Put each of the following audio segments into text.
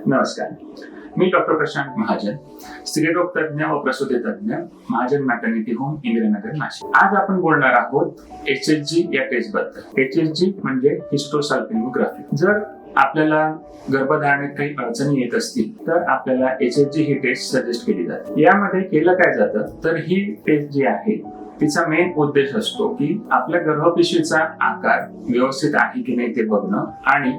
नमस्कार, मी डॉक्टर प्रशांत महाजन, स्त्रीरोग तज्ञ व प्रसूती तज्ञ, महाजन मॅटर्निटी होम, इंदिरानगर, नाशिक. आज आपण बोलणार आहोत HSG या टेस्ट बद्दल. HSG म्हणजे हिस्टोसल्फिनोग्राफी. जर आपल्याला गर्भधारणेत काही अडचणी येत असतील तर आपल्याला HSG ही टेस्ट सजेस्ट केली जाते. यामध्ये केलं काय जातं तर ही टेस्ट जी आहे तिचा मेन उद्देश असतो की आपल्या गर्भपिशवीचा आकार व्यवस्थित आहे की नाही ते बघणं आणि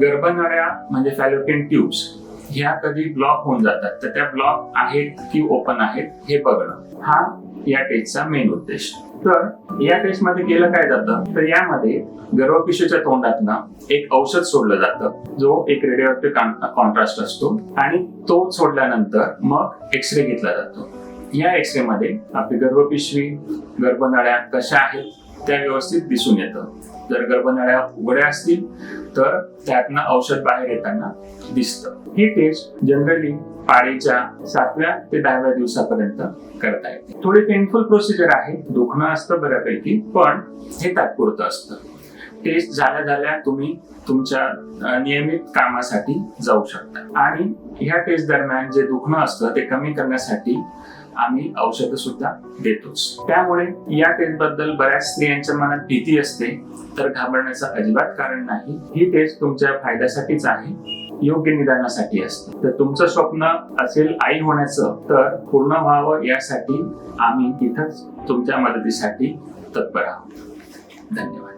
गर्भनळ्या म्हणजे फॅलोपियन ट्यूब्स ह्या कधी ब्लॉक होऊन जातात तर त्या ब्लॉक आहेत की ओपन आहेत हे बघणं, हा या टेस्टचा मेन उद्देश. तर या टेस्ट मध्ये केलं काय जातं तर यामध्ये गर्भपिशवीच्या तोंडातनं एक औषध सोडलं जातं जो एक रेडिओएक्टिव्ह कॉन्ट्रास्ट असतो आणि तो सोडल्यानंतर मग एक्सरे घेतला जातो. या एक्सरे मध्ये आपली गर्भपिशवी, गर्भनळ्या कशा आहेत त्या व्यवस्थित दिसून येतं. जर गर्भनळ्या उघड्या असतील तर त्यातनं औषध बाहेर येताना दिसतं. ही टेस्ट जनरली पाळीच्या 7व्या ते 10व्या दिवसापर्यंत करता येते. थोडी पेनफुल प्रोसिजर आहे, दुखणं असतं बऱ्यापैकी, पण हे तात्पुरतं असतं. टेस्ट झाल्या तुम्ही तुमच्या नियमित कामासाठी जाऊ शकता आणि ह्या टेस्ट दरम्यान जे दुखणं असतं ते कमी करण्यासाठी आम्ही औषधं सुद्धा देतोच. त्यामुळे या टेस्ट बद्दल बऱ्याच स्त्रियांच्या मनात भीती असते, तर घाबरण्याचं अजिबात कारण नाही. ही टेस्ट तुमच्या फायद्यासाठीच आहे, योग्य निदानासाठी असते. तर तुमचं स्वप्न असेल आई होण्याचं तर पूर्ण व्हावं यासाठी आम्ही इथंच तुमच्या मदतीसाठी तत्पर आहोत. धन्यवाद.